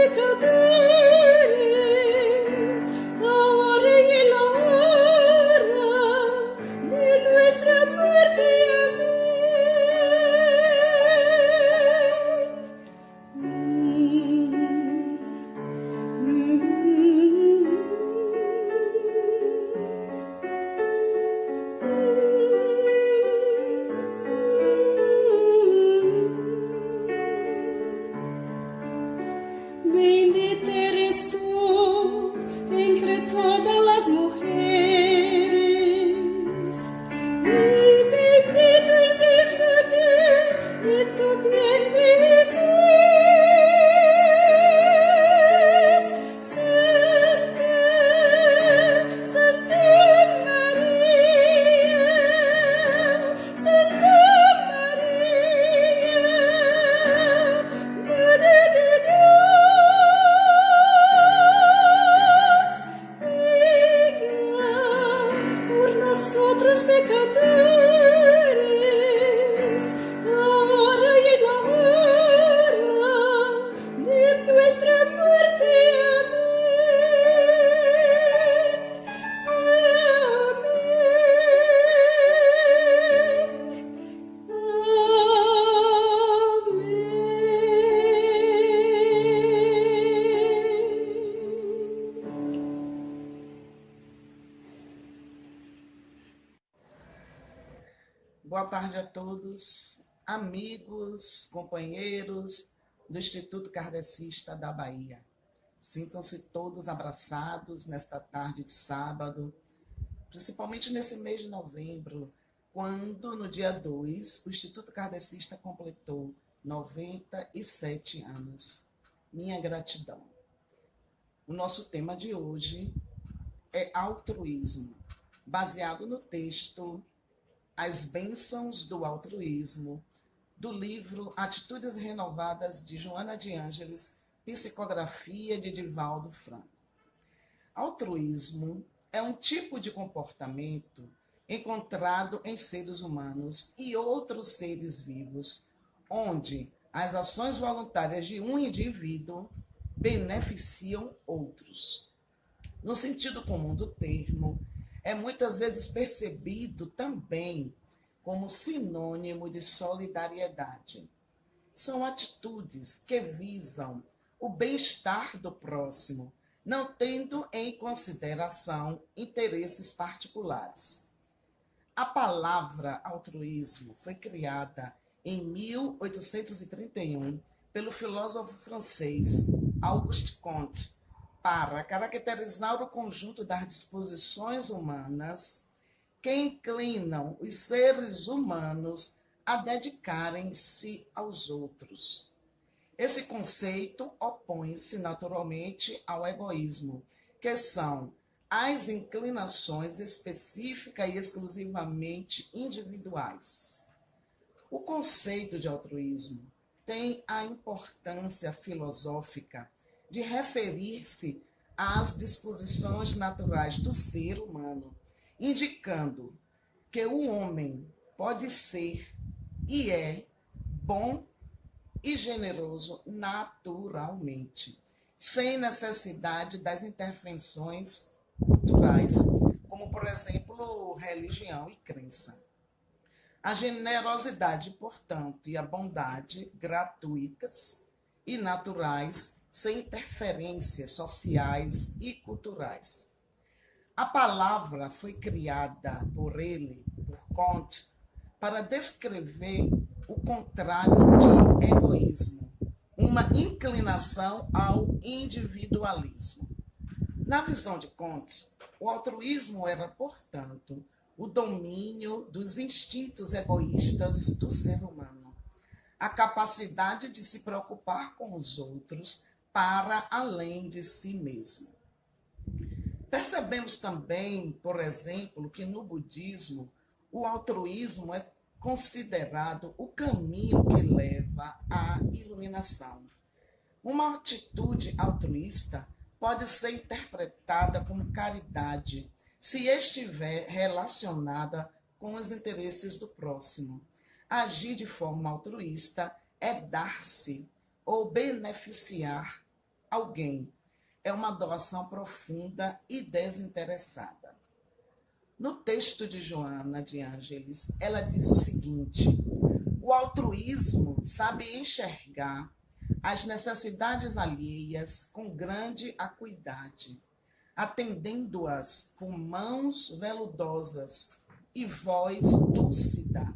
pecadores, ahora y en la hora de nuestra muerte. Bendita eres tú entre todas las mujeres, y bendito es el fruto de tu vientre, Jesús. Santa, Santa María, Santa María, Madre de Dios, por nosotros pecadores, ahora y en la hora de nuestra muerte. Boa tarde a todos, amigos, companheiros do Instituto Kardecista da Bahia. Sintam-se todos abraçados nesta tarde de sábado, principalmente nesse mês de novembro, quando, no dia 2, o Instituto Kardecista completou 97 anos. Minha gratidão. O nosso tema de hoje é altruísmo, baseado no texto As Bênçãos do Altruísmo, do livro Atitudes Renovadas, de Joana de Ângeles, psicografia de Divaldo Franco. Altruísmo é um tipo de comportamento encontrado em seres humanos e outros seres vivos, onde as ações voluntárias de um indivíduo beneficiam outros. No sentido comum do termo, é muitas vezes percebido também como sinônimo de solidariedade. São atitudes que visam o bem-estar do próximo, não tendo em consideração interesses particulares. A palavra altruísmo foi criada em 1831 pelo filósofo francês Auguste Comte, para caracterizar o conjunto das disposições humanas que inclinam os seres humanos a dedicarem-se aos outros. Esse conceito opõe-se naturalmente ao egoísmo, que são as inclinações específicas e exclusivamente individuais. O conceito de altruísmo tem a importância filosófica de referir-se às disposições naturais do ser humano, indicando que o homem pode ser e é bom e generoso naturalmente, sem necessidade das intervenções culturais, como, por exemplo, religião e crença. A generosidade, portanto, e a bondade gratuitas e naturais, sem interferências sociais e culturais. A palavra foi criada por ele, por Comte, para descrever o contrário de egoísmo, uma inclinação ao individualismo. Na visão de Comte, o altruísmo era, portanto, o domínio dos instintos egoístas do ser humano, a capacidade de se preocupar com os outros para além de si mesmo. Percebemos também, por exemplo, que no budismo o altruísmo é considerado o caminho que leva à iluminação. Uma atitude altruísta pode ser interpretada como caridade, se estiver relacionada com os interesses do próximo. Agir de forma altruísta é dar-se ou beneficiar alguém. É uma doação profunda e desinteressada. No texto de Joana de Ângeles, ela diz o seguinte: o altruísmo sabe enxergar as necessidades alheias com grande acuidade, atendendo-as com mãos veludosas e voz dúlcida,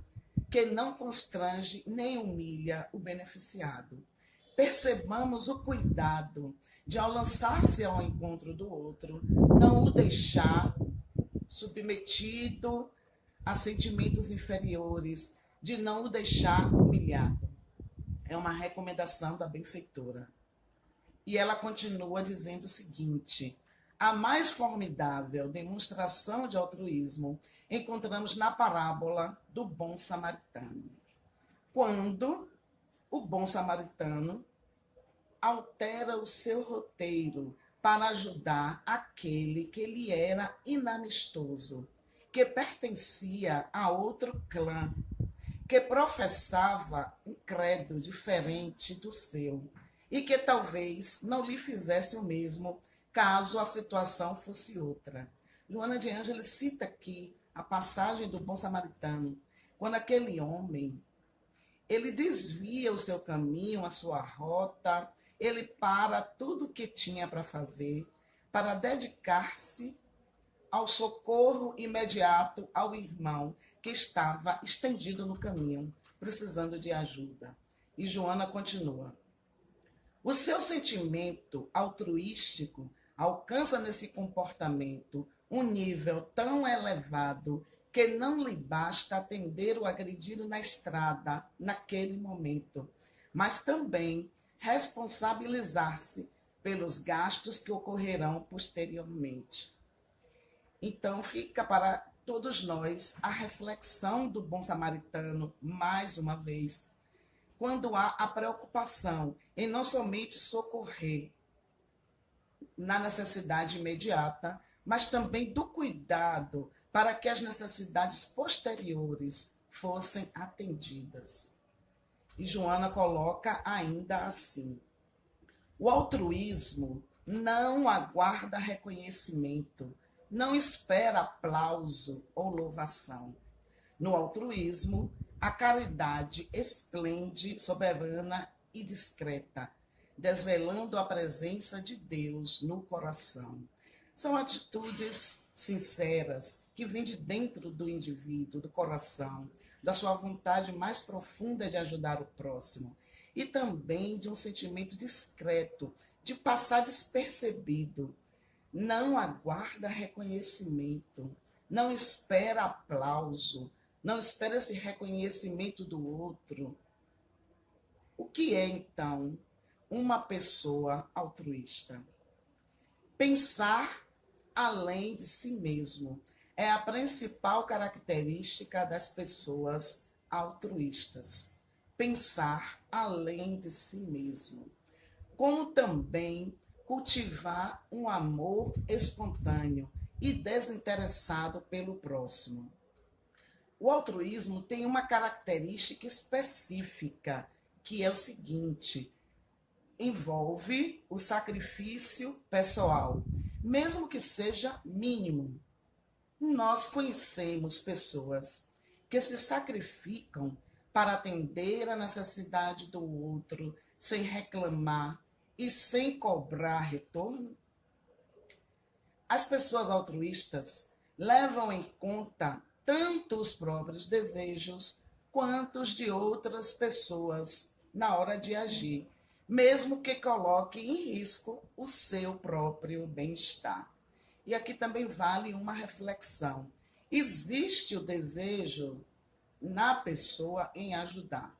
que não constrange nem humilha o beneficiado. Percebamos o cuidado de, ao lançar-se ao encontro do outro, não o deixar submetido a sentimentos inferiores, de não o deixar humilhado. É uma recomendação da benfeitora. E ela continua dizendo o seguinte: a mais formidável demonstração de altruísmo encontramos na parábola do bom samaritano. Quando o bom samaritano altera o seu roteiro para ajudar aquele que lhe era inamistoso, que pertencia a outro clã, que professava um credo diferente do seu e que talvez não lhe fizesse o mesmo caso a situação fosse outra. Joana de Ângeles cita aqui a passagem do bom samaritano, quando aquele homem, ele desvia o seu caminho, a sua rota, ele para tudo o que tinha para fazer, para dedicar-se ao socorro imediato ao irmão que estava estendido no caminho, precisando de ajuda. E Joana continua: o seu sentimento altruístico alcança nesse comportamento um nível tão elevado que não lhe basta atender o agredido na estrada naquele momento, mas também responsabilizar-se pelos gastos que ocorrerão posteriormente. Então, fica para todos nós a reflexão do bom samaritano, mais uma vez, quando há a preocupação em não somente socorrer na necessidade imediata, mas também do cuidado para que as necessidades posteriores fossem atendidas. E Joana coloca ainda assim: o altruísmo não aguarda reconhecimento, não espera aplauso ou louvação. No altruísmo, a caridade esplende, soberana e discreta, desvelando a presença de Deus no coração. São atitudes sinceras que vêm de dentro do indivíduo, do coração, da sua vontade mais profunda de ajudar o próximo e também de um sentimento discreto, de passar despercebido. Não aguarda reconhecimento, não espera aplauso, não espera esse reconhecimento do outro. O que é, então, uma pessoa altruísta? Pensar além de si mesmo é a principal característica das pessoas altruístas. Pensar além de si mesmo. Como também cultivar um amor espontâneo e desinteressado pelo próximo. O altruísmo tem uma característica específica, que é o seguinte: envolve o sacrifício pessoal, mesmo que seja mínimo. Nós conhecemos pessoas que se sacrificam para atender a necessidade do outro, sem reclamar e sem cobrar retorno. As pessoas altruístas levam em conta tanto os próprios desejos quanto os de outras pessoas na hora de agir, mesmo que coloque em risco o seu próprio bem-estar. E aqui também vale uma reflexão: existe o desejo na pessoa em ajudar.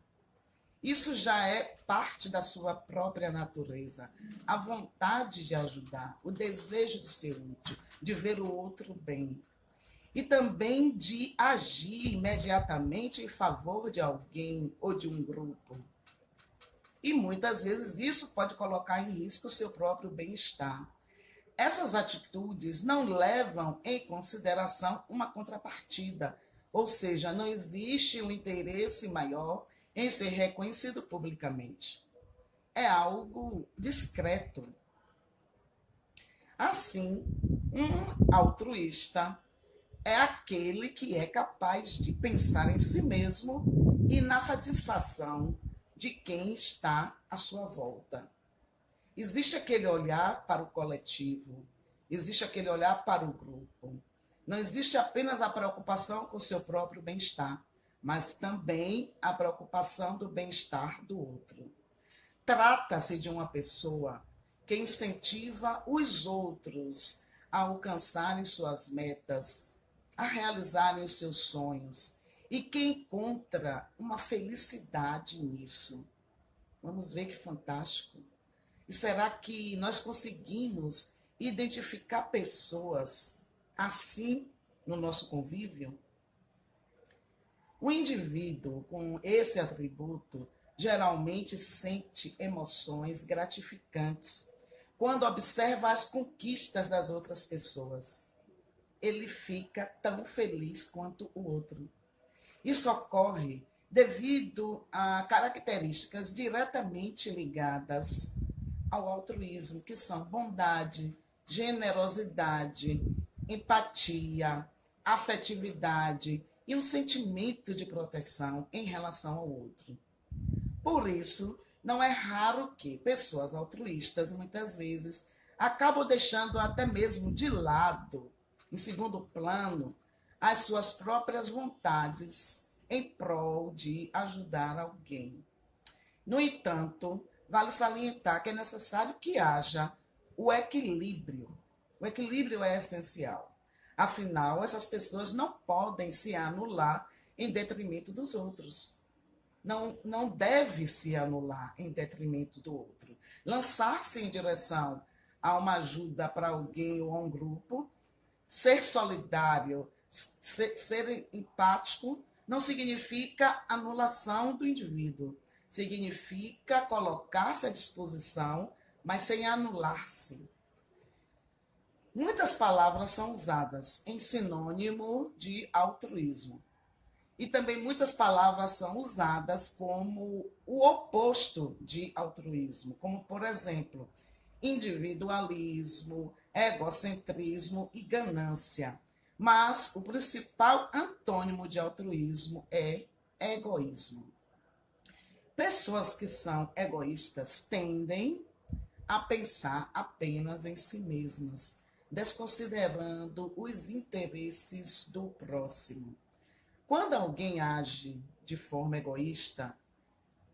Isso já é parte da sua própria natureza. A vontade de ajudar, o desejo de ser útil, de ver o outro bem. E também de agir imediatamente em favor de alguém ou de um grupo. E muitas vezes isso pode colocar em risco o seu próprio bem-estar. Essas atitudes não levam em consideração uma contrapartida, ou seja, não existe um interesse maior em ser reconhecido publicamente. É algo discreto, Assim, um altruísta é aquele que é capaz de pensar em si mesmo e na satisfação de quem está à sua volta. Existe aquele olhar para o coletivo, existe aquele olhar para o grupo. Não existe apenas a preocupação com o seu próprio bem-estar, mas também a preocupação do bem-estar do outro. Trata-se de uma pessoa que incentiva os outros a alcançarem suas metas, a realizarem os seus sonhos e que encontra uma felicidade nisso. Vamos ver que fantástico. E será que nós conseguimos identificar pessoas assim no nosso convívio? O indivíduo com esse atributo geralmente sente emoções gratificantes quando observa as conquistas das outras pessoas. Ele fica tão feliz quanto o outro. Isso ocorre devido a características diretamente ligadas ao altruísmo, que são bondade, generosidade, empatia, afetividade e um sentimento de proteção em relação ao outro. Por isso, não é raro que pessoas altruístas, muitas vezes, acabam deixando até mesmo de lado, em segundo plano, as suas próprias vontades em prol de ajudar alguém. No entanto, vale salientar que é necessário que haja o equilíbrio. O equilíbrio é essencial. Afinal, essas pessoas não podem se anular em detrimento dos outros. Não deve se anular em detrimento do outro. Lançar-se em direção a uma ajuda para alguém ou a um grupo, ser solidário, ser empático, não significa anulação do indivíduo. Significa colocar-se à disposição, mas sem anular-se. Muitas palavras são usadas em sinônimo de altruísmo. E também muitas palavras são usadas como o oposto de altruísmo, como, por exemplo, individualismo, egocentrismo e ganância. Mas o principal antônimo de altruísmo é egoísmo. Pessoas que são egoístas tendem a pensar apenas em si mesmas, desconsiderando os interesses do próximo. Quando alguém age de forma egoísta,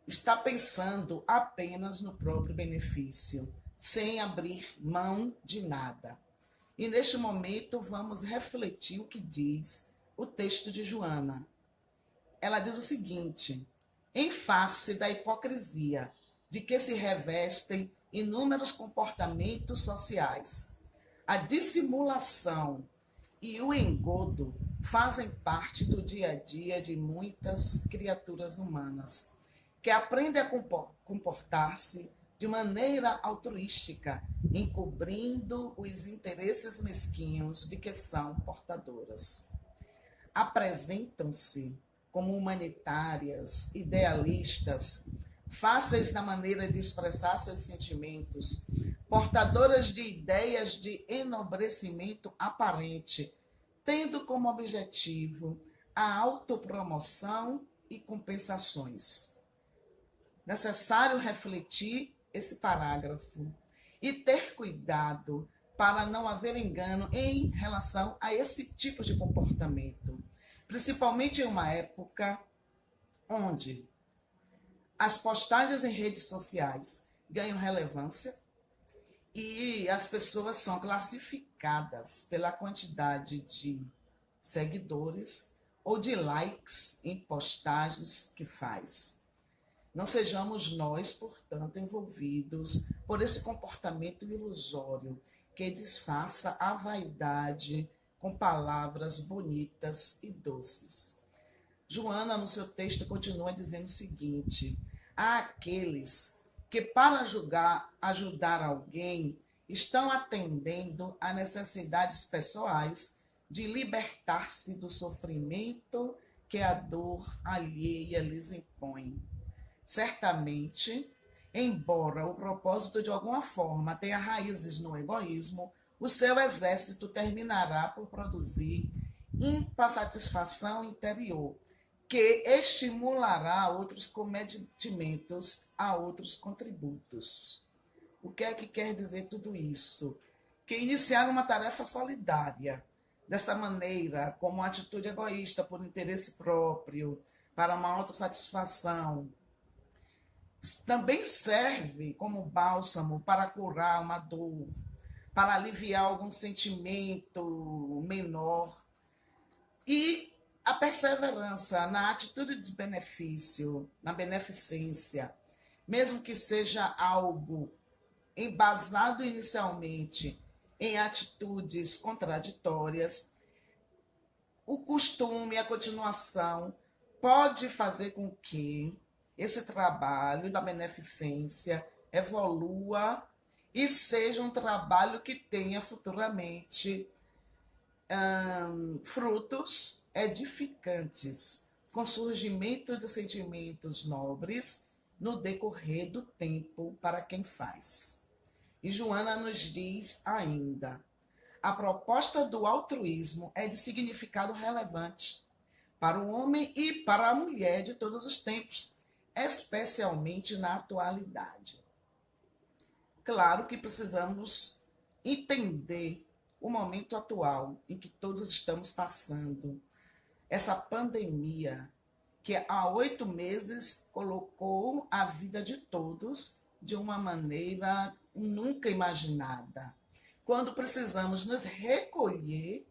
está pensando apenas no próprio benefício, sem abrir mão de nada. E neste momento vamos refletir o que diz o texto de Joana. Ela diz o seguinte: em face da hipocrisia de que se revestem inúmeros comportamentos sociais, a dissimulação e o engodo fazem parte do dia a dia de muitas criaturas humanas, que aprendem a comportar-se de maneira altruística, encobrindo os interesses mesquinhos de que são portadoras. Apresentam-se como humanitárias, idealistas, fáceis na maneira de expressar seus sentimentos, portadoras de ideias de enobrecimento aparente, tendo como objetivo a autopromoção e compensações. Necessário refletir esse parágrafo e ter cuidado para não haver engano em relação a esse tipo de comportamento, principalmente em uma época onde as postagens em redes sociais ganham relevância e as pessoas são classificadas pela quantidade de seguidores ou de likes em postagens que faz. Não sejamos nós, portanto, envolvidos por esse comportamento ilusório que disfarça a vaidade com palavras bonitas e doces. Joana, no seu texto, continua dizendo o seguinte: há aqueles que, para ajudar alguém, estão atendendo a necessidades pessoais de libertar-se do sofrimento que a dor alheia lhes impõe. Certamente, embora o propósito de alguma forma tenha raízes no egoísmo, o seu exército terminará por produzir ímpar satisfação interior, que estimulará outros cometimentos a outros contributos. O que é que quer dizer tudo isso? Que iniciar uma tarefa solidária, desta maneira, como uma atitude egoísta por interesse próprio, para uma autossatisfação, também serve como bálsamo para curar uma dor, para aliviar algum sentimento menor. E a perseverança na atitude de benefício, na beneficência, mesmo que seja algo embasado inicialmente em atitudes contraditórias, o costume, a continuação, pode fazer com que esse trabalho da beneficência evolua e seja um trabalho que tenha futuramente frutos edificantes, com surgimento de sentimentos nobres no decorrer do tempo para quem faz. E Joana nos diz ainda: a proposta do altruísmo é de significado relevante para o homem e para a mulher de todos os tempos, especialmente na atualidade. Claro que precisamos entender o momento atual em que todos estamos passando, essa pandemia que há 8 meses colocou a vida de todos de uma maneira nunca imaginada. Quando precisamos nos recolher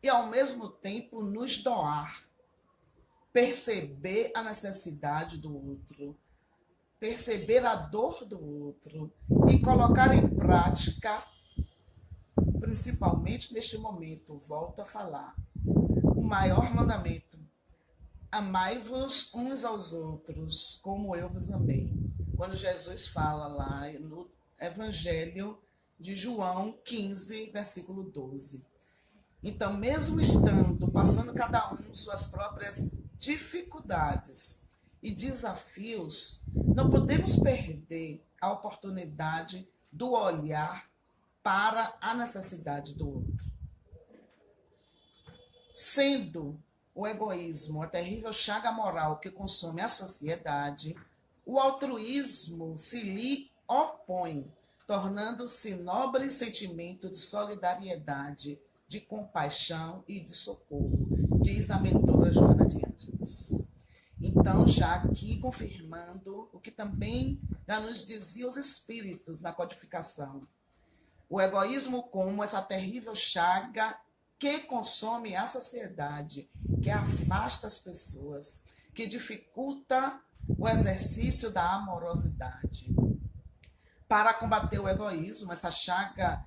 e, ao mesmo tempo, nos doar, perceber a necessidade do outro, perceber a dor do outro e colocar em prática, principalmente neste momento, volto a falar, o maior mandamento: amai-vos uns aos outros, como eu vos amei. Quando Jesus fala lá no Evangelho de João 15, versículo 12. Então, mesmo passando cada um suas próprias dificuldades e desafios, não podemos perder a oportunidade do olhar para a necessidade do outro. Sendo o egoísmo a terrível chaga moral que consome a sociedade, o altruísmo se lhe opõe, tornando-se nobre sentimento de solidariedade, de compaixão e de socorro, diz a mentora Joana de Ângeles. Então, já aqui confirmando o que também já nos dizia os espíritos na codificação, o egoísmo como essa terrível chaga que consome a sociedade, que afasta as pessoas, que dificulta o exercício da amorosidade. Para combater o egoísmo, essa chaga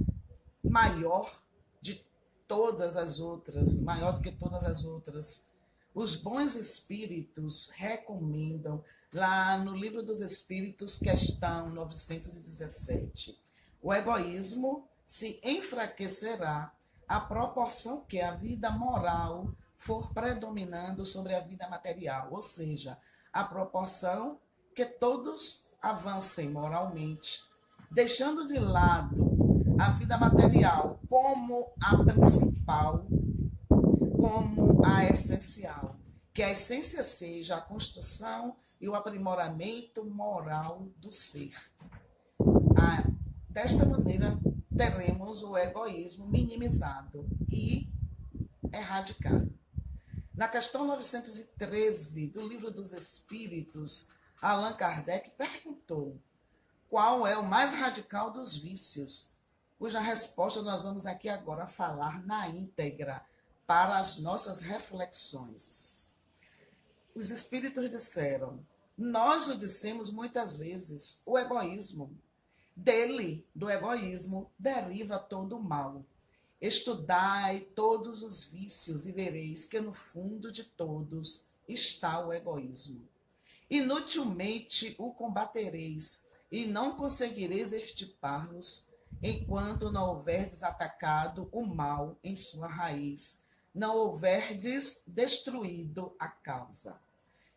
maior de todas as outras, maior do que todas as outras, os bons espíritos recomendam, lá no Livro dos Espíritos, questão 917, o egoísmo se enfraquecerá à proporção que a vida moral for predominando sobre a vida material, ou seja, à proporção que todos avancem moralmente, deixando de lado a vida material como a principal, como a essencial, que a essência seja a construção e o aprimoramento moral do ser. Desta maneira, teremos o egoísmo minimizado e erradicado. Na questão 913 do Livro dos Espíritos, Allan Kardec perguntou: qual é o mais radical dos vícios? Cuja resposta nós vamos aqui agora falar na íntegra para as nossas reflexões. Os espíritos disseram: nós o dissemos muitas vezes, o egoísmo. Dele, do egoísmo, deriva todo o mal. Estudai todos os vícios e vereis que no fundo de todos está o egoísmo. Inutilmente o combatereis e não conseguireis extirpá-los enquanto não houverdes atacado o mal em sua raiz, não houverdes destruído a causa.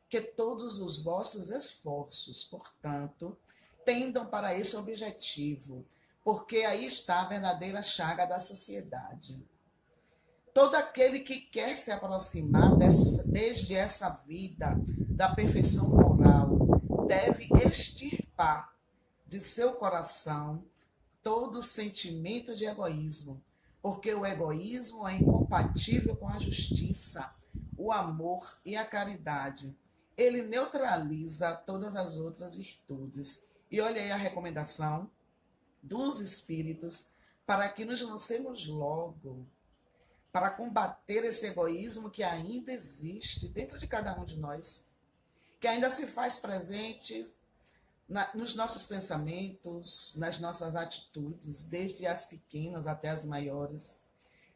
Que todos os vossos esforços, portanto, tendam para esse objetivo, porque aí está a verdadeira chaga da sociedade. Todo aquele que quer se aproximar desde essa vida da perfeição moral deve extirpar de seu coração todo sentimento de egoísmo, porque o egoísmo é incompatível com a justiça, o amor e a caridade. Ele neutraliza todas as outras virtudes. E olha aí a recomendação dos espíritos para que nos lancemos logo para combater esse egoísmo que ainda existe dentro de cada um de nós, que ainda se faz presente nos nossos pensamentos, nas nossas atitudes, desde as pequenas até as maiores.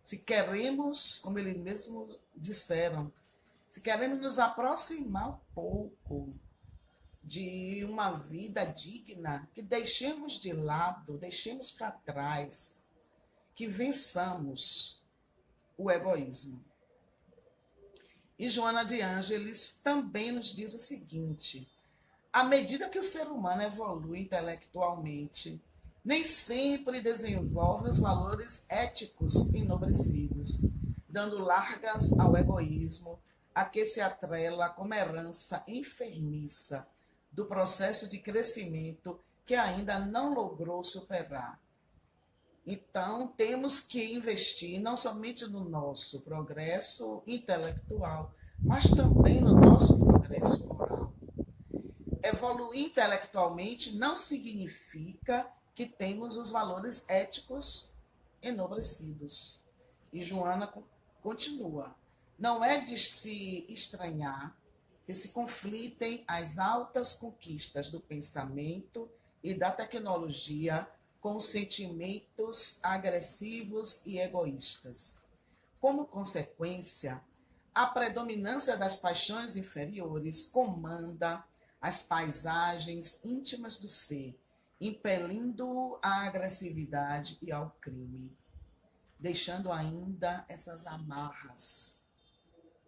Se queremos, como eles mesmos disseram, se queremos nos aproximar um pouco de uma vida digna, que deixemos de lado, deixemos para trás, que vençamos o egoísmo. E Joana de Ângeles também nos diz o seguinte: à medida que o ser humano evolui intelectualmente, nem sempre desenvolve os valores éticos enobrecidos, dando largas ao egoísmo, a que se atrela como herança enfermiça do processo de crescimento que ainda não logrou superar. Então, temos que investir não somente no nosso progresso intelectual, mas também no nosso progresso moral. Evoluir intelectualmente não significa que temos os valores éticos enobrecidos. E Joana continua: não é de se estranhar que se conflitem as altas conquistas do pensamento e da tecnologia com sentimentos agressivos e egoístas. Como consequência, a predominância das paixões inferiores comanda as paisagens íntimas do ser, impelindo-o à agressividade e ao crime, deixando ainda essas amarras,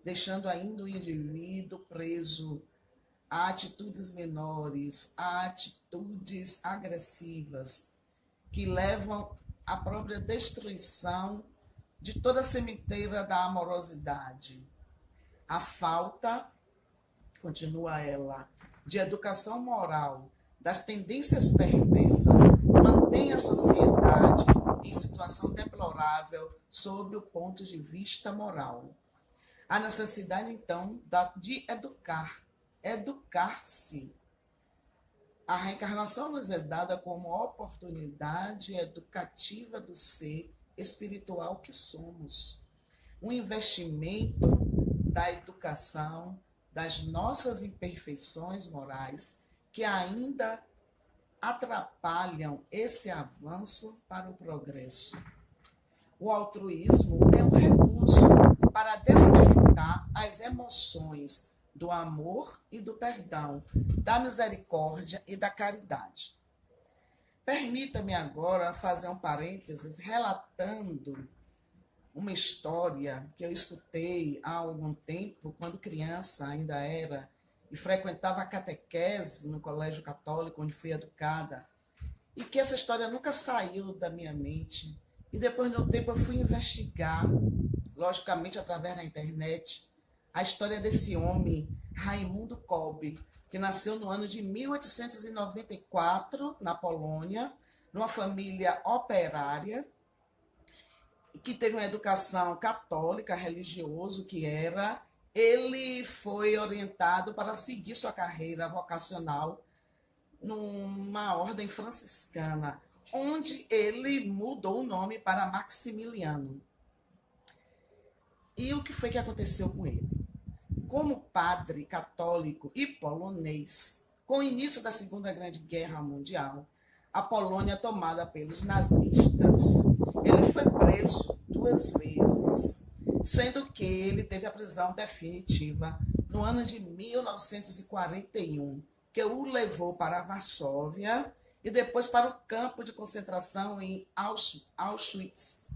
deixando ainda o indivíduo preso a atitudes menores, a atitudes agressivas, que levam à própria destruição de toda a sementeira da amorosidade. A falta, continua ela, de educação moral, das tendências perversas, mantém a sociedade em situação deplorável sob o ponto de vista moral. A necessidade, então, de educar-se. A reencarnação nos é dada como oportunidade educativa do ser espiritual que somos. Um investimento da educação, das nossas imperfeições morais, que ainda atrapalham esse avanço para o progresso. O altruísmo é um recurso para despertar as emoções do amor e do perdão, da misericórdia e da caridade. Permita-me agora fazer um parênteses relatando uma história que eu escutei há algum tempo, quando criança ainda era, e frequentava a catequese no colégio católico, onde fui educada, e que essa história nunca saiu da minha mente. E depois de um tempo eu fui investigar, logicamente através da internet, a história desse homem, Raimundo Kolbe, que nasceu no ano de 1894, na Polônia, numa família operária, que teve uma educação católica, religioso que era. Ele foi orientado para seguir sua carreira vocacional numa ordem franciscana, onde ele mudou o nome para Maximiliano. E o que foi que aconteceu com ele? Como padre católico e polonês, com o início da Segunda Grande Guerra Mundial, a Polônia tomada pelos nazistas, ele foi preso 2 vezes, sendo que ele teve a prisão definitiva no ano de 1941, que o levou para Varsóvia e depois para o campo de concentração em Auschwitz,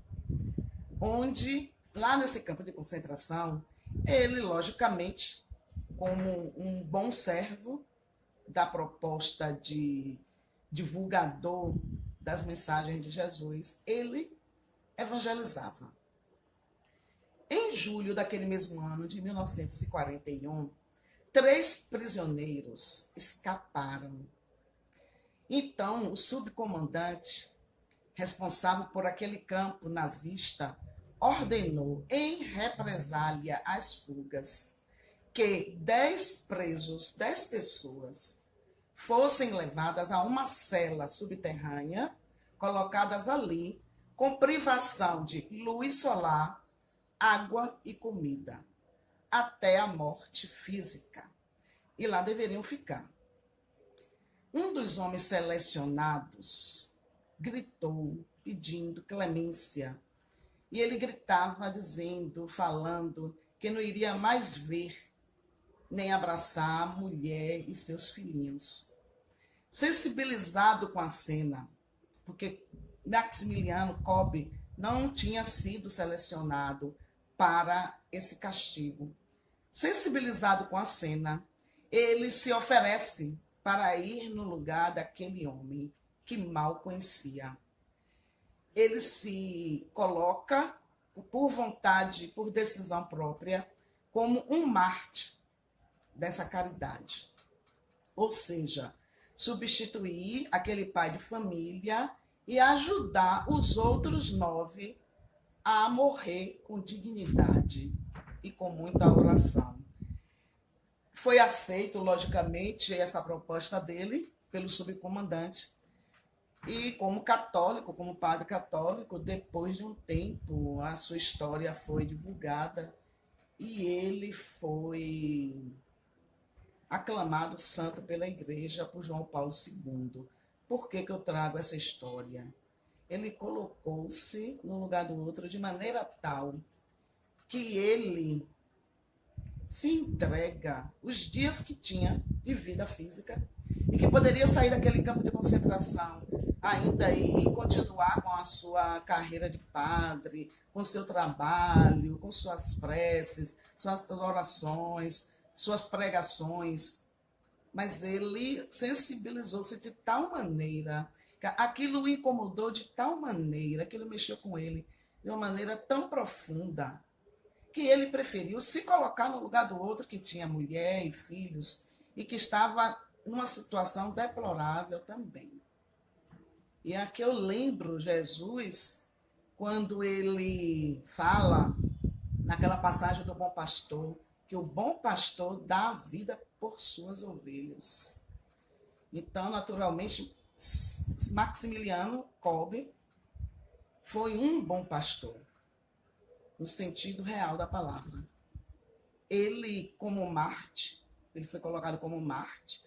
onde, lá nesse campo de concentração, ele, logicamente, como um bom servo da proposta de divulgador das mensagens de Jesus, ele evangelizava. Em julho daquele mesmo ano, de 1941, 3 prisioneiros escaparam. Então, o subcomandante, responsável por aquele campo nazista, ordenou, em represália às fugas, que 10 presos, 10 pessoas, fossem levadas a uma cela subterrânea, colocadas ali, com privação de luz solar, água e comida, até a morte física. E lá deveriam ficar. Um dos homens selecionados gritou, pedindo clemência. E ele gritava, dizendo, falando, que não iria mais ver nem abraçar a mulher e seus filhinhos. Sensibilizado com a cena, porque Maximiliano Kolbe não tinha sido selecionado para esse castigo. Sensibilizado com a cena, ele se oferece para ir no lugar daquele homem que mal conhecia. Ele se coloca, por vontade, por decisão própria, como um mártir dessa caridade. Ou seja, substituir aquele pai de família e ajudar os outros 9 a morrer com dignidade e com muita oração. Foi aceito, logicamente, essa proposta dele pelo subcomandante. E como católico, como padre católico, depois de um tempo, a sua história foi divulgada e ele foi aclamado santo pela igreja por João Paulo II. Por que eu trago essa história? Ele colocou-se no lugar do outro de maneira tal que ele se entrega os dias que tinha de vida física e que poderia sair daquele campo de concentração ainda e continuar com a sua carreira de padre, com seu trabalho, com suas preces, suas orações, suas pregações. Mas ele sensibilizou-se de tal maneira, que aquilo o incomodou de tal maneira, aquilo mexeu com ele de uma maneira tão profunda, que ele preferiu se colocar no lugar do outro que tinha mulher e filhos e que estava numa situação deplorável também. E aqui eu lembro Jesus, quando ele fala, naquela passagem do bom pastor, que o bom pastor dá a vida por suas ovelhas. Então, naturalmente, Maximiliano Kolbe foi um bom pastor, no sentido real da palavra. Ele, como Marte, ele foi colocado como Marte,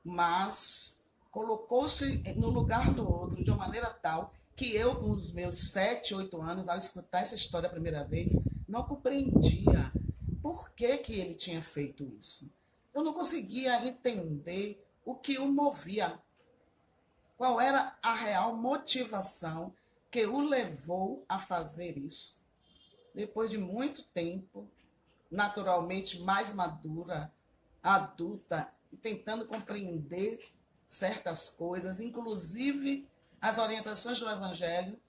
mas colocou-se no lugar do outro de uma maneira tal que eu, com os meus 7, 8 anos, ao escutar essa história a primeira vez, não compreendia por que ele tinha feito isso. Eu não conseguia entender o que o movia, qual era a real motivação que o levou a fazer isso. Depois de muito tempo, naturalmente mais madura, adulta, e tentando compreender certas coisas, inclusive as orientações do Evangelho,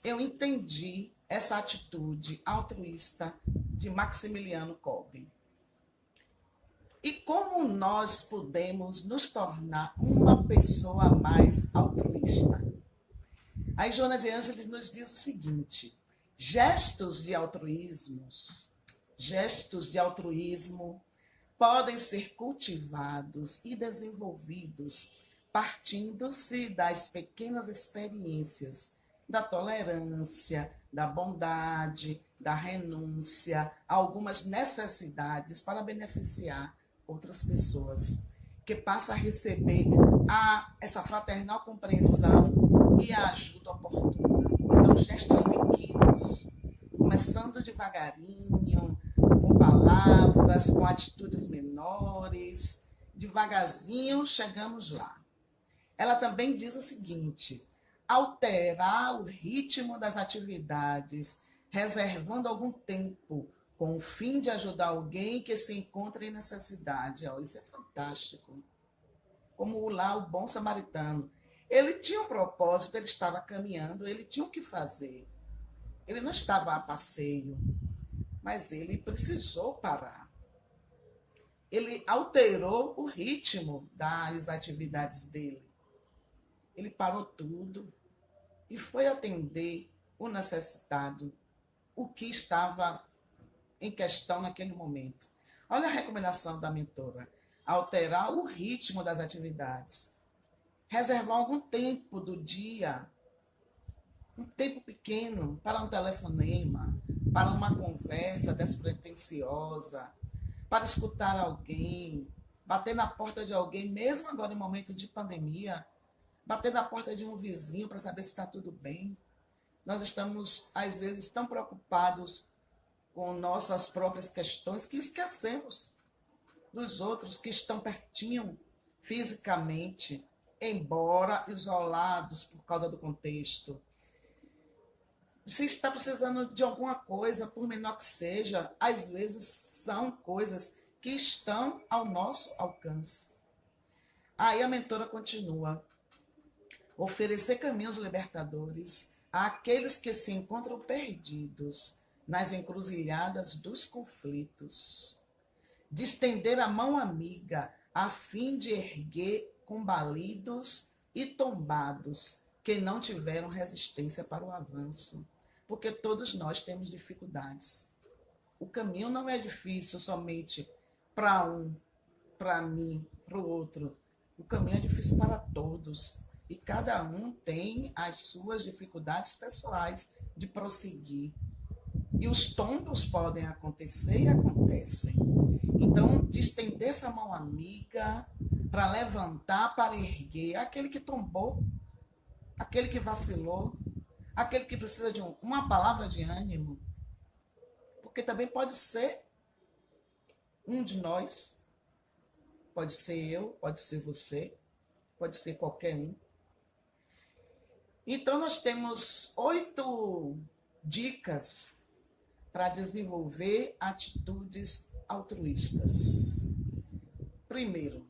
eu entendi essa atitude altruísta de Maximiliano Kolbe. E como nós podemos nos tornar uma pessoa mais altruísta? Aí Joana de Ângeles nos diz o seguinte: gestos de altruísmo podem ser cultivados e desenvolvidos partindo-se das pequenas experiências da tolerância, da bondade, da renúncia a algumas necessidades para beneficiar outras pessoas, que passa a receber essa fraternal compreensão e a ajuda oportuna. Então, gestos pequenos, começando devagarinho, com palavras, com atitudes menores, devagarzinho chegamos lá. Ela também diz o seguinte: alterar o ritmo das atividades, reservando algum tempo com o fim de ajudar alguém que se encontra em necessidade. Isso é fantástico. Como lá o bom samaritano, Ele tinha um propósito, ele estava caminhando, ele tinha o que fazer. Ele não estava a passeio, mas ele precisou parar. Ele alterou o ritmo das atividades dele. Ele parou tudo e foi atender o necessitado, o que estava em questão naquele momento. Olha a recomendação da mentora: alterar o ritmo das atividades, reservar algum tempo do dia, um tempo pequeno para um telefonema, para uma conversa despretensiosa, para escutar alguém, bater na porta de alguém, mesmo agora em momento de pandemia, bater na porta de um vizinho para saber se está tudo bem. Nós estamos, às vezes, tão preocupados com nossas próprias questões que esquecemos dos outros que estão pertinho fisicamente, embora isolados por causa do contexto. Se está precisando de alguma coisa, por menor que seja, às vezes são coisas que estão ao nosso alcance. Aí a mentora continua: oferecer caminhos libertadores àqueles que se encontram perdidos nas encruzilhadas dos conflitos. De estender a mão amiga a fim de erguer combalidos e tombados que não tiveram resistência para o avanço, porque todos nós temos dificuldades. O caminho não é difícil somente para um, para mim, para o outro. O caminho é difícil para todos. E cada um tem as suas dificuldades pessoais de prosseguir. E os tombos podem acontecer e acontecem. Então, de estender essa mão amiga para levantar, para erguer aquele que tombou, aquele que vacilou, aquele que precisa de uma palavra de ânimo. Porque também pode ser um de nós, pode ser eu, pode ser você, pode ser qualquer um. Então, nós temos 8 dicas para desenvolver atitudes altruístas. Primeiro,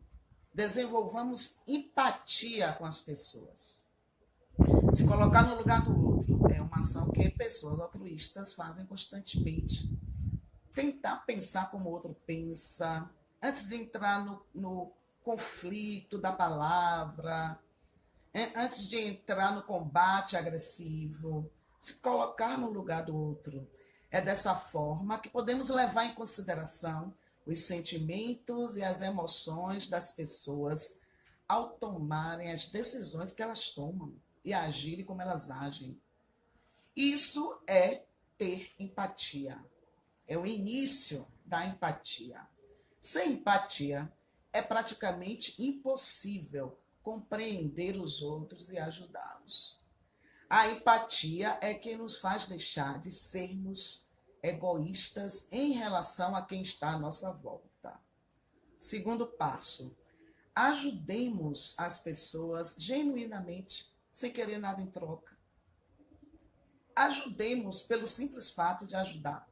desenvolvamos empatia com as pessoas. Se colocar no lugar do outro é uma ação que pessoas altruístas fazem constantemente. Tentar pensar como o outro pensa, antes de entrar no conflito da palavra, antes de entrar no combate agressivo, se colocar no lugar do outro. É dessa forma que podemos levar em consideração os sentimentos e as emoções das pessoas ao tomarem as decisões que elas tomam e agirem como elas agem. Isso é ter empatia. É o início da empatia. Sem empatia, é praticamente impossível compreender os outros e ajudá-los. A empatia é que nos faz deixar de sermos egoístas em relação a quem está à nossa volta. Segundo passo, ajudemos as pessoas genuinamente, sem querer nada em troca. Ajudemos pelo simples fato de ajudar,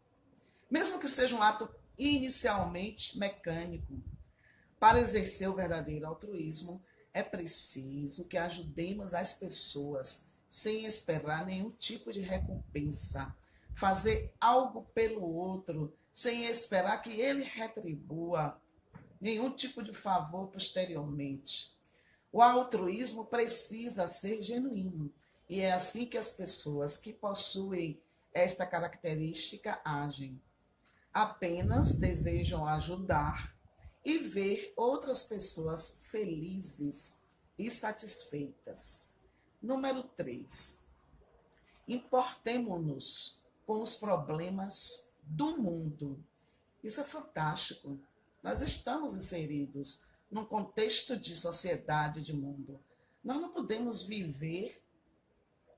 mesmo que seja um ato inicialmente mecânico. Para exercer o verdadeiro altruísmo, é preciso que ajudemos as pessoas sem esperar nenhum tipo de recompensa. Fazer algo pelo outro sem esperar que ele retribua nenhum tipo de favor posteriormente. O altruísmo precisa ser genuíno, e é assim que as pessoas que possuem esta característica agem. Apenas desejam ajudar e ver outras pessoas felizes e satisfeitas. Número 3. Importemo-nos com os problemas do mundo. Isso é fantástico. Nós estamos inseridos num contexto de sociedade, de mundo. Nós não podemos viver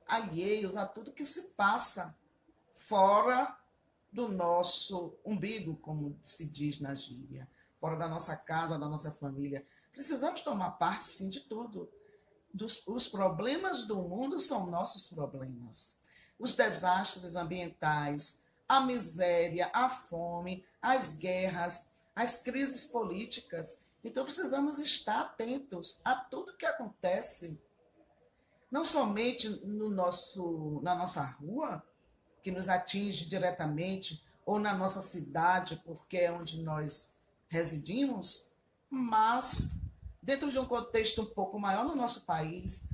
alheios a tudo que se passa fora do nosso umbigo, como se diz na gíria, fora da nossa casa, da nossa família. Precisamos tomar parte, sim, de tudo. Os problemas do mundo são nossos problemas. Os desastres ambientais, a miséria, a fome, as guerras, as crises políticas. Então, precisamos estar atentos a tudo que acontece não somente na nossa rua, que nos atinge diretamente, ou na nossa cidade, porque é onde nós residimos, mas dentro de um contexto um pouco maior no nosso país.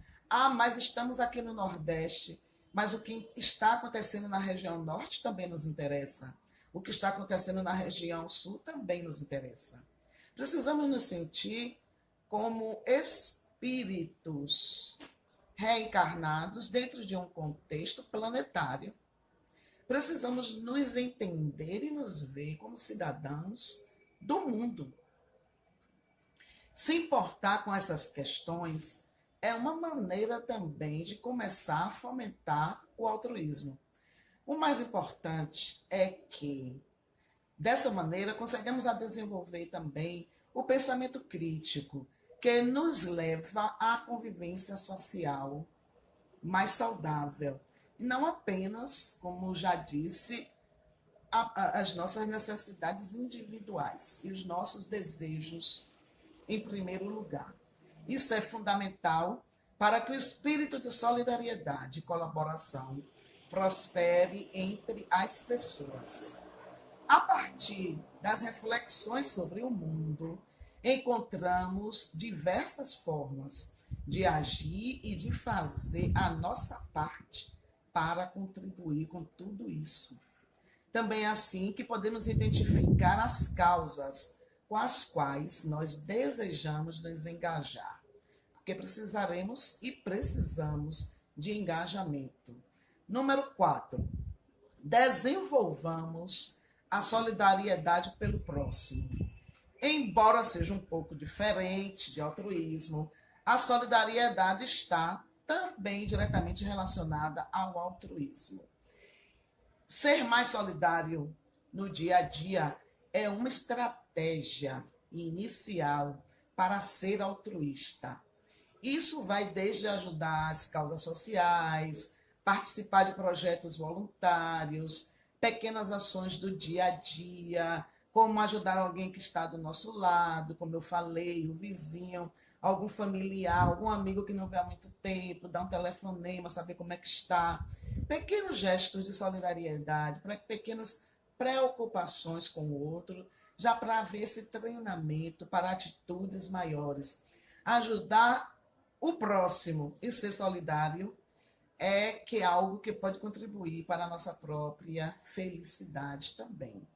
Mas estamos aqui no Nordeste, mas o que está acontecendo na região Norte também nos interessa. O que está acontecendo na região Sul também nos interessa. Precisamos nos sentir como espíritos reencarnados dentro de um contexto planetário. Precisamos nos entender e nos ver como cidadãos do mundo. Se importar com essas questões é uma maneira também de começar a fomentar o altruísmo. O mais importante é que, dessa maneira, conseguimos a desenvolver também o pensamento crítico, que nos leva à convivência social mais saudável. E não apenas, como já disse, as nossas necessidades individuais e os nossos desejos em primeiro lugar. Isso é fundamental para que o espírito de solidariedade e colaboração prospere entre as pessoas. A partir das reflexões sobre o mundo, encontramos diversas formas de agir e de fazer a nossa parte para contribuir com tudo isso. Também é assim que podemos identificar as causas com as quais nós desejamos nos engajar, porque precisaremos e precisamos de engajamento. Número 4, desenvolvamos a solidariedade pelo próximo. Embora seja um pouco diferente de altruísmo, a solidariedade está também diretamente relacionada ao altruísmo. Ser mais solidário no dia a dia é uma estratégia inicial para ser altruísta. Isso vai desde ajudar as causas sociais, participar de projetos voluntários, pequenas ações do dia a dia, como ajudar alguém que está do nosso lado, como eu falei, o vizinho, algum familiar, algum amigo que não vê há muito tempo, dar um telefonema, saber como é que está. Pequenos gestos de solidariedade, pequenas preocupações com o outro, já para haver esse treinamento para atitudes maiores. Ajudar o próximo e ser solidário é algo que pode contribuir para a nossa própria felicidade também.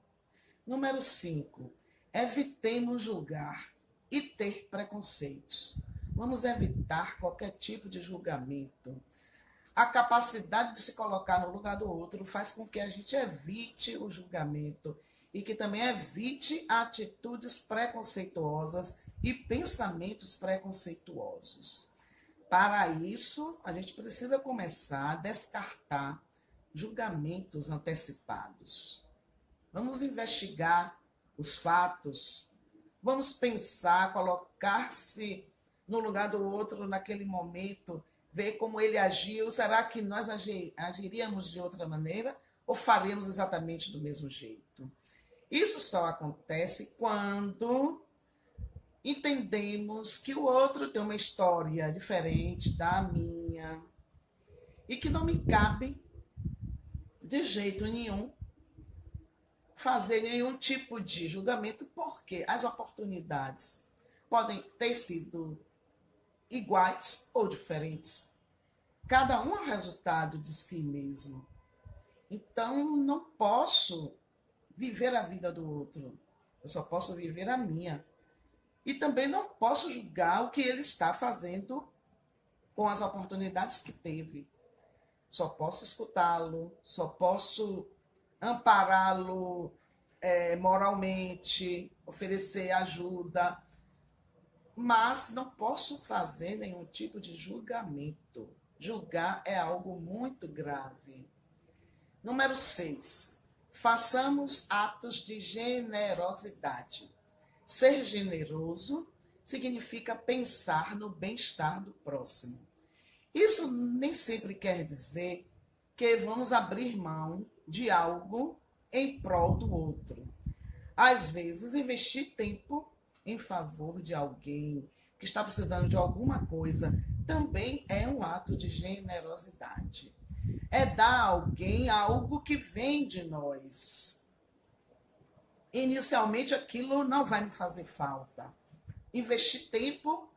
Número 5, evitemos julgar e ter preconceitos. Vamos evitar qualquer tipo de julgamento. A capacidade de se colocar no lugar do outro faz com que a gente evite o julgamento e que também evite atitudes preconceituosas e pensamentos preconceituosos. Para isso, a gente precisa começar a descartar julgamentos antecipados. Vamos investigar os fatos, vamos pensar, colocar-se no lugar do outro naquele momento, ver como ele agiu. Será que nós agiríamos de outra maneira ou faremos exatamente do mesmo jeito? Isso só acontece quando entendemos que o outro tem uma história diferente da minha e que não me cabe de jeito nenhum fazer nenhum tipo de julgamento, porque as oportunidades podem ter sido iguais ou diferentes. Cada um é o resultado de si mesmo. Então, não posso viver a vida do outro. Eu só posso viver a minha. E também não posso julgar o que ele está fazendo com as oportunidades que teve. Só posso escutá-lo, só posso ampará-lo moralmente, oferecer ajuda, mas não posso fazer nenhum tipo de julgamento. Julgar é algo muito grave. Número 6, façamos atos de generosidade. Ser generoso significa pensar no bem-estar do próximo. Isso nem sempre quer dizer que vamos abrir mão de algo em prol do outro. Às vezes, investir tempo em favor de alguém que está precisando de alguma coisa também é um ato de generosidade. É dar a alguém algo que vem de nós. Inicialmente, aquilo não vai me fazer falta. Investir tempo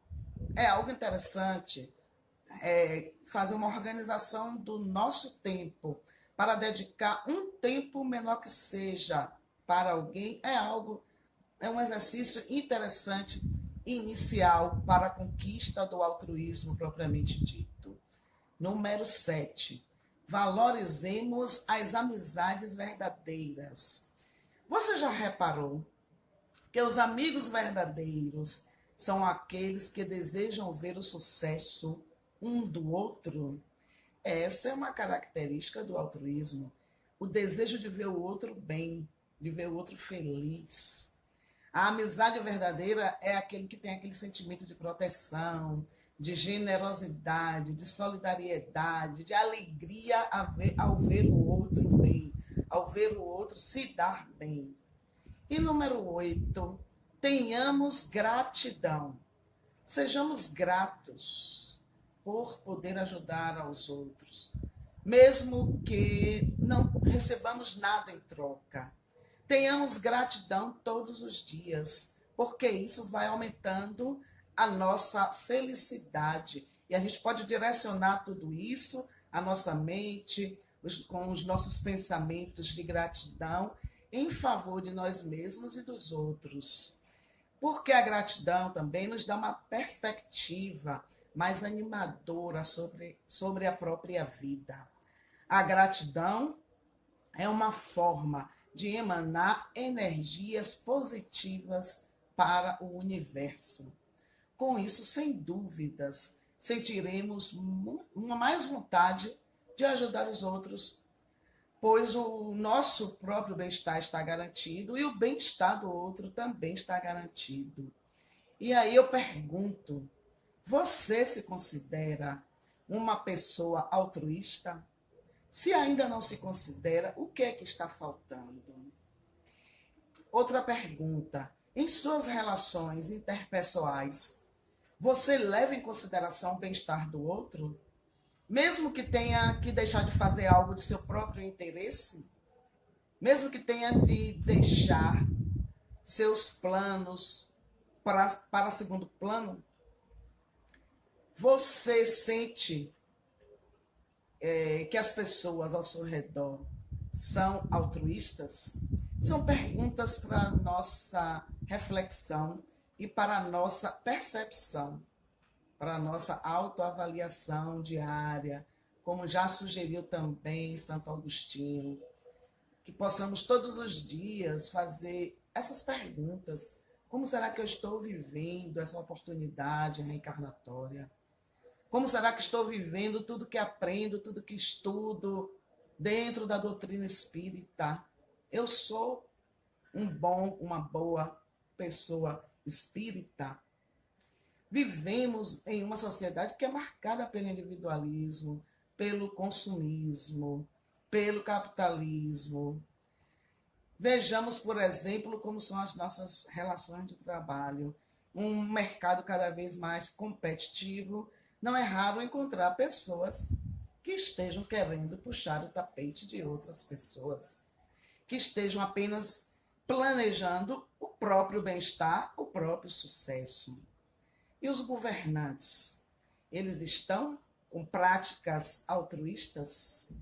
é algo interessante. Fazer uma organização do nosso tempo para dedicar um tempo menor que seja para alguém é um exercício interessante inicial para a conquista do altruísmo propriamente dito. Número 7. Valorizemos as amizades verdadeiras. Você já reparou que os amigos verdadeiros são aqueles que desejam ver o sucesso um do outro? Essa é uma característica do altruísmo, o desejo de ver o outro bem, de ver o outro feliz. A amizade verdadeira é aquele que tem aquele sentimento de proteção, de generosidade, de solidariedade, de alegria ao ver o outro bem, ao ver o outro se dar bem. E número 8, tenhamos gratidão. Sejamos gratos por poder ajudar aos outros, mesmo que não recebamos nada em troca. Tenhamos gratidão todos os dias, porque isso vai aumentando a nossa felicidade. E a gente pode direcionar tudo isso, a nossa mente, com os nossos pensamentos de gratidão, em favor de nós mesmos e dos outros. Porque a gratidão também nos dá uma perspectiva mais animadora sobre a própria vida. A gratidão é uma forma de emanar energias positivas para o universo. Com isso, sem dúvidas, sentiremos uma mais vontade de ajudar os outros, pois o nosso próprio bem-estar está garantido e o bem-estar do outro também está garantido. E aí eu pergunto, você se considera uma pessoa altruísta? Se ainda não se considera, o que é que está faltando? Outra pergunta, em suas relações interpessoais, você leva em consideração o bem-estar do outro? Mesmo que tenha que deixar de fazer algo de seu próprio interesse? Mesmo que tenha de deixar seus planos para segundo plano? Você sente que as pessoas ao seu redor são altruístas? São perguntas para a nossa reflexão e para a nossa percepção, para a nossa autoavaliação diária, como já sugeriu também Santo Agostinho, que possamos todos os dias fazer essas perguntas. Como será que eu estou vivendo essa oportunidade reencarnatória? Como será que estou vivendo tudo que aprendo, tudo que estudo dentro da doutrina espírita? Eu sou uma boa pessoa espírita? Vivemos em uma sociedade que é marcada pelo individualismo, pelo consumismo, pelo capitalismo. Vejamos, por exemplo, como são as nossas relações de trabalho. Um mercado cada vez mais competitivo. Não é raro encontrar pessoas que estejam querendo puxar o tapete de outras pessoas, que estejam apenas planejando o próprio bem-estar, o próprio sucesso. E os governantes, eles estão com práticas altruístas?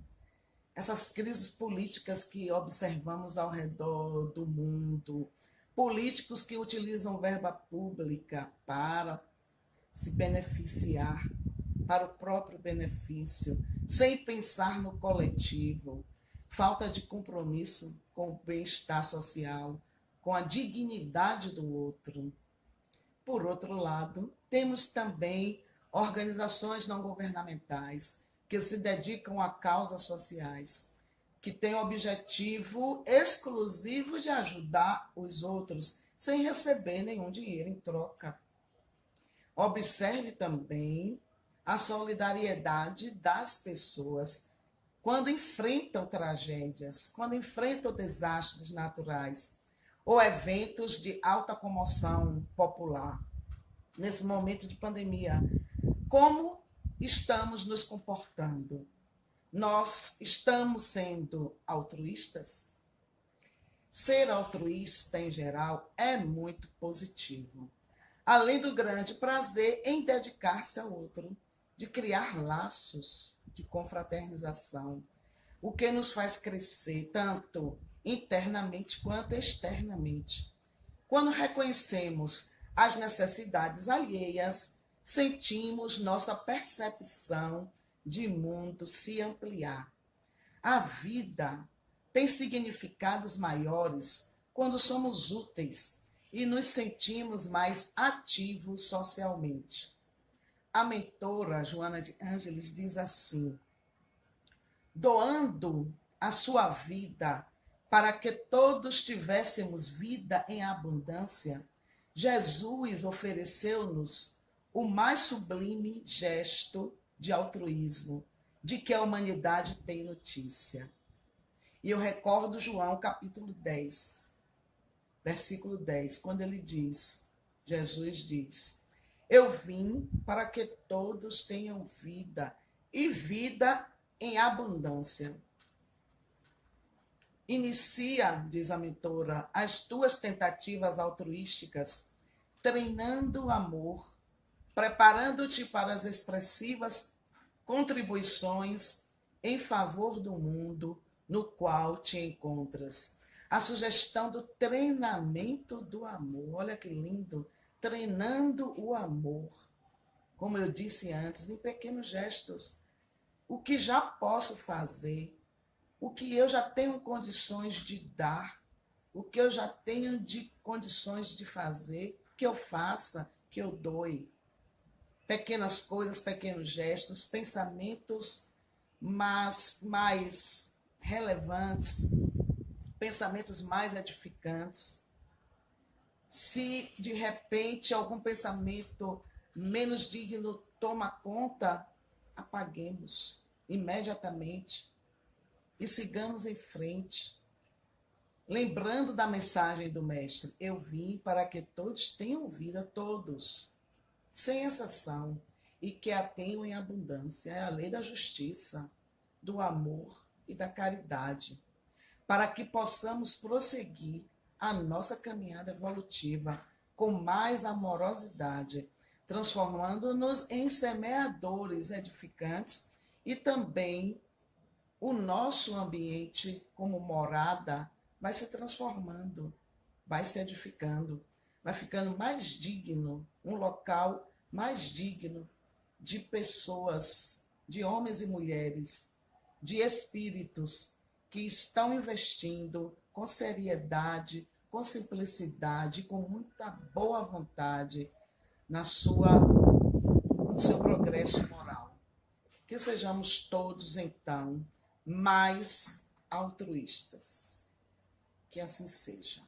Essas crises políticas que observamos ao redor do mundo, políticos que utilizam verba pública para se beneficiar, para o próprio benefício, sem pensar no coletivo, falta de compromisso com o bem-estar social, com a dignidade do outro. Por outro lado, temos também organizações não governamentais que se dedicam a causas sociais, que têm o objetivo exclusivo de ajudar os outros sem receber nenhum dinheiro em troca. Observe também a solidariedade das pessoas quando enfrentam tragédias, quando enfrentam desastres naturais ou eventos de alta comoção popular. Nesse momento de pandemia, Como estamos nos comportando? Nós estamos sendo altruístas? Ser altruísta, em geral, é muito positivo. Além do grande prazer em dedicar-se ao outro, de criar laços de confraternização, o que nos faz crescer tanto internamente quanto externamente. Quando reconhecemos as necessidades alheias, sentimos nossa percepção de mundo se ampliar. A vida tem significados maiores quando somos úteis e nos sentimos mais ativos socialmente. A mentora Joana de Ângeles diz assim: doando a sua vida para que todos tivéssemos vida em abundância, Jesus ofereceu-nos o mais sublime gesto de altruísmo de que a humanidade tem notícia. E eu recordo João capítulo 10, versículo 10, quando ele diz, Jesus diz: eu vim para que todos tenham vida e vida em abundância. Inicia, diz a mentora, as tuas tentativas altruísticas, treinando o amor, preparando-te para as expressivas contribuições em favor do mundo no qual te encontras. A sugestão do treinamento do amor. Olha que lindo! Treinando o amor. Como eu disse antes, em pequenos gestos. O que já posso fazer, o que eu já tenho condições de dar, o que eu já tenho de condições de fazer, que eu faça, que eu doe. Pequenas coisas, pequenos gestos, pensamentos mais relevantes, pensamentos mais edificantes. Se de repente algum pensamento menos digno toma conta, apaguemos imediatamente e sigamos em frente. Lembrando da mensagem do Mestre: eu vim para que todos tenham vida, todos, sem exceção, e que a tenham em abundância. É a lei da justiça, do amor e da caridade, para que possamos prosseguir a nossa caminhada evolutiva com mais amorosidade, transformando-nos em semeadores edificantes e também o nosso ambiente como morada vai se transformando, vai se edificando, vai ficando mais digno, um local mais digno de pessoas, de homens e mulheres, de espíritos que estão investindo com seriedade, com simplicidade, com muita boa vontade no seu progresso moral. Que sejamos todos, então, mais altruístas. Que assim seja.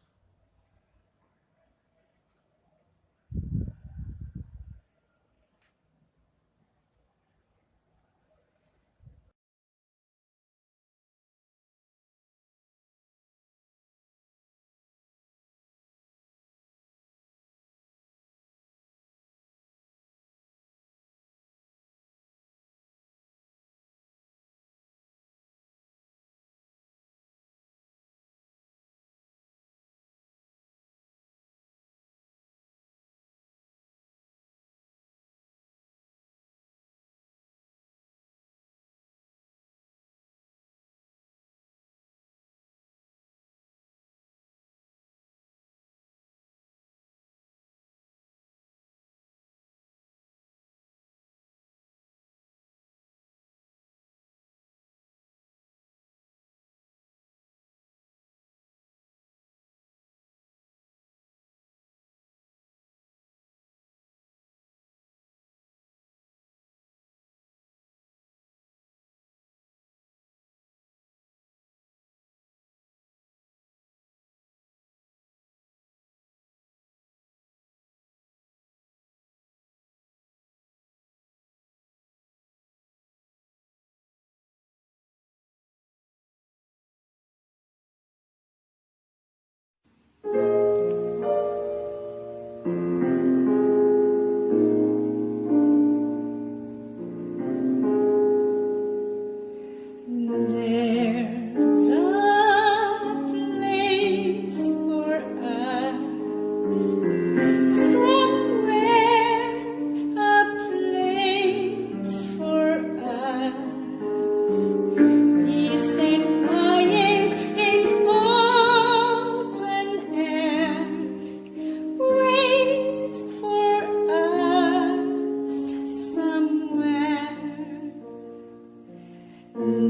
Peace and quiet and open air wait for us somewhere.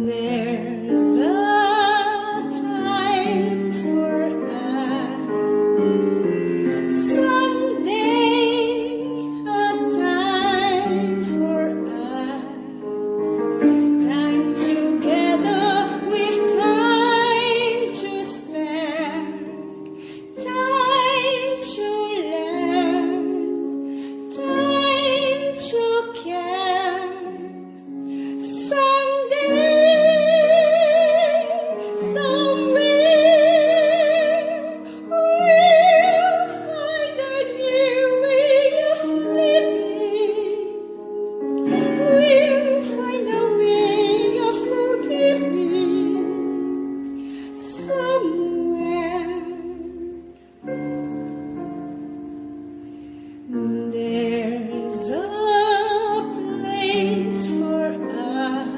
There's a time for us, someday a time for us, time together with time to spare, time to learn, time to care. Someday, somewhere, we'll find a new way of living. We'll find a way of forgiving. Somewhere, there's a place for us.